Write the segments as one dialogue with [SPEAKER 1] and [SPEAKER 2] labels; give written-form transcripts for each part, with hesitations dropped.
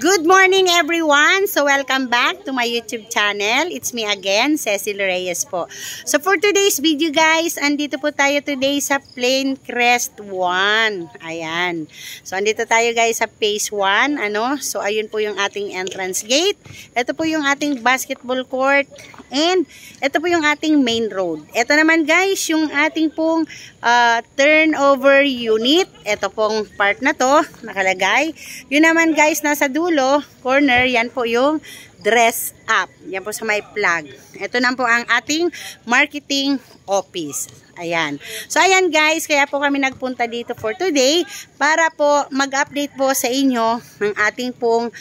[SPEAKER 1] Good morning everyone! So welcome back to my YouTube channel. It's me again, Cecil Reyes po. So for today's video guys, andito po tayo today sa Planecrest 1. Ayan. So andito tayo guys sa phase 1. So ayun po yung ating entrance gate. Ito po yung ating basketball court. And ito po yung ating main road. Ito naman guys, yung ating pong turnover unit. Ito pong part na to, nakalagay. Yun naman guys, nasa dulo, corner, yan po yung dress up. Yan po sa may plug. Ito na po ang ating marketing office. Ayan. So ayan guys, kaya po kami nagpunta dito for today para po mag-update po sa inyo ng ating pong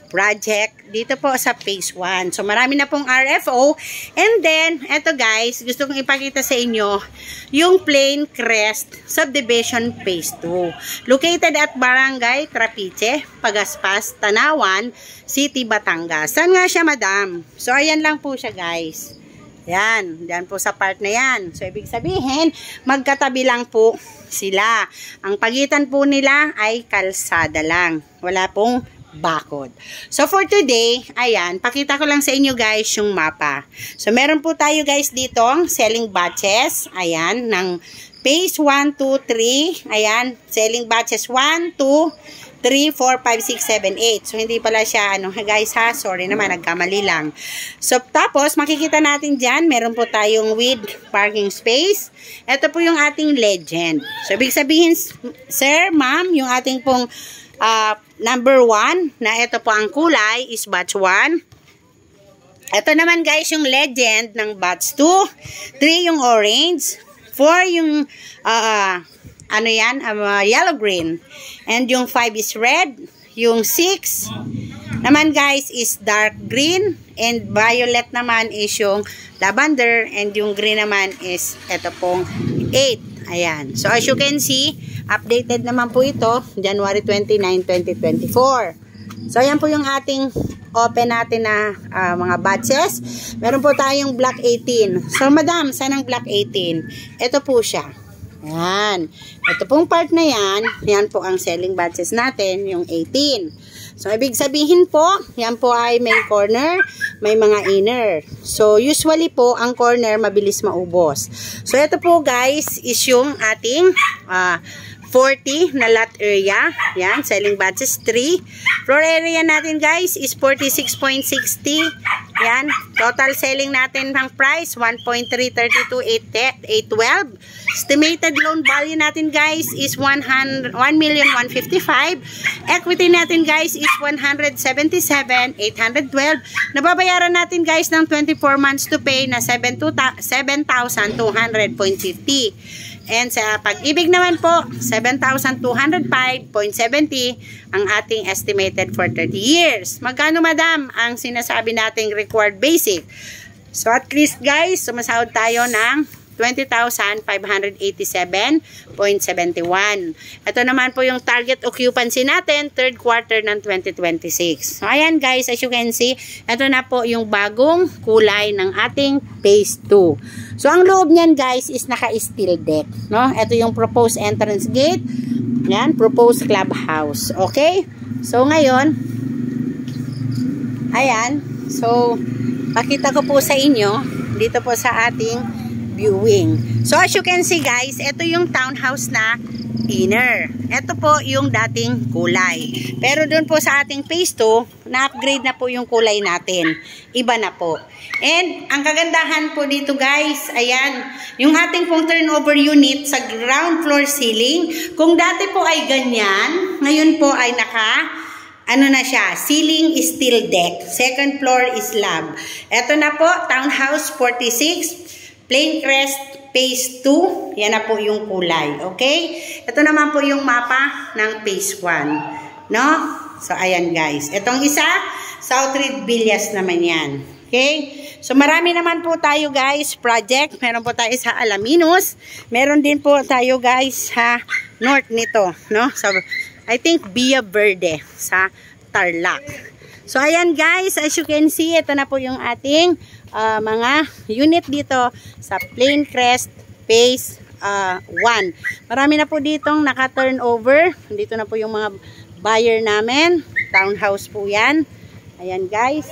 [SPEAKER 1] project dito po sa phase 1. So marami na pong RFO. And then, eto guys, gusto kong ipakita sa inyo yung Planecrest Subdivision phase 2. Located at Barangay Trapiche, Pagaspas, Tanawan City, Batangas. Saan nga siya, madam? So ayan lang po siya guys. Yan, diyan po sa part na yan. So ibig sabihin, magkatabi lang po sila. Ang pagitan po nila ay kalsada lang. Wala pong bakod. So for today, ayan, pakita ko lang sa inyo guys yung mapa. So meron po tayo guys dito selling batches, ayan, ng phase 1, 2, 3, ayan, selling batches 1, 2, 3, 4, 5, 6, 7, 8. So hindi pala siya, guys ha, sorry naman, nagkamali lang. So tapos, makikita natin dyan, meron po tayong with parking space. Ito po yung ating legend. So ibig sabihin, sir, ma'am, yung ating pong number 1, na ito po ang kulay, is batch 1. Ito naman guys, yung legend ng batch 2. 3 yung orange. 4 yung, yellow-green. And yung 5 is red. Yung 6 naman guys is dark green. And violet naman is yung lavender. And yung green naman is ito pong 8. Ayan. So as you can see, updated naman po ito, January 29, 2024. So ayan po yung ating open natin na mga batches. Meron po tayong black 18. So madam, saan ang black 18? Ito po siya. Ayan. Ito pong part na yan, yan po ang selling batches natin, yung 18. So, ibig sabihin po, yan po ay may corner, may mga inner. So, usually po, ang corner mabilis maubos. So, ito po guys, is yung ating 40 na lot area. Yan, selling batches 3. Floor area natin guys is 46.60. Yan, total selling natin ng price 1.332812. Estimated loan value natin guys is 1,155,000. Equity natin guys is 177,812. Nababayaran natin guys ng 24 months to pay na 7,200.50. And sa pag-ibig naman po, 7,205.70 ang ating estimated for 30 years. Magkano madam ang sinasabi nating required basic? So at least guys, sumasahod tayo ng 20,587.71. Ito naman po yung target occupancy natin, third quarter ng 2026. So ayan guys, as you can see, ito na po yung bagong kulay ng ating phase 2. So ang loob niyan guys is naka-steel deck, no? Ito yung proposed entrance gate. Yan, proposed clubhouse. Okay? So ngayon, ayan. So pakita ko po sa inyo dito po sa ating viewing. So as you can see guys, ito yung townhouse na inner. Ito po yung dating kulay. Pero doon po sa ating phase 2, na-upgrade na po yung kulay natin. Iba na po. And ang kagandahan po dito guys, ayan, yung ating pong turnover unit sa ground floor ceiling, kung dati po ay ganyan, ngayon po ay na siya, ceiling is steel deck, second floor is slab. Ito na po, townhouse 46, Planecrest phase 2, yan na po yung kulay, okay? Ito naman po yung mapa ng phase 1, no? So, ayan guys. Itong isa, South Red Villas naman yan, okay? So, marami naman po tayo guys, project. Meron po tayo sa Alaminos. Meron din po tayo guys sa north nito, no? So, I think Villa Verde sa Tarlac. So, ayan guys, as you can see, ito na po yung ating mga unit dito sa Planecrest phase 1. Marami na po ditong naka-turnover. Dito na po yung mga buyer namin. townhouse po yan. Ayan guys.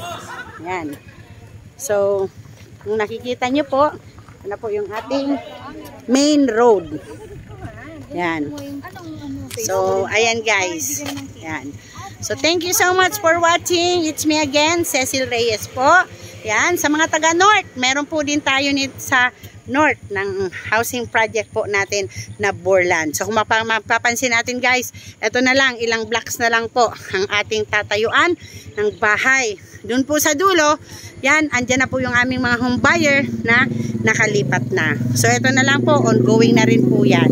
[SPEAKER 1] Ayan. So, kung nakikita nyo po, ano po yung ating main road. Ayan. So, ayan guys. Ayan. So, thank you so much for watching. It's me again, Cecil Reyes po. Ayan. Sa mga taga-North, meron po din tayo nito sa North ng housing project po natin na Borland. So kung mapapansin natin guys, ito na lang, ilang blocks na lang po ang ating tatayuan ng bahay. Doon po sa dulo, yan, andyan na po yung aming mga home buyer na nakalipat na. So ito na lang po, ongoing na rin po yan.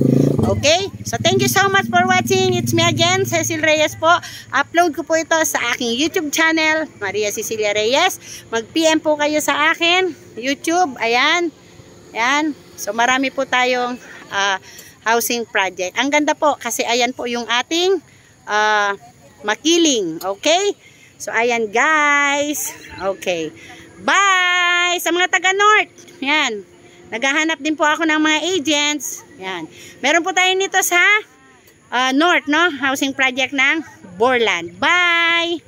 [SPEAKER 1] Okay? So thank you so much for watching. It's me again, Cecil Reyes po. Upload ko po ito sa aking YouTube channel, Maria Cecilia Reyes. Mag-PM po kayo sa akin, YouTube, ayan. Yan. So marami po tayong housing project. Ang ganda po kasi ayan po yung ating makiling. Okay? So ayan guys. Okay. Bye! Sa mga taga-North. Yan. Naghahanap din po ako ng mga agents. Yan. Meron po tayo nito sa North, no? Housing project ng Borland. Bye!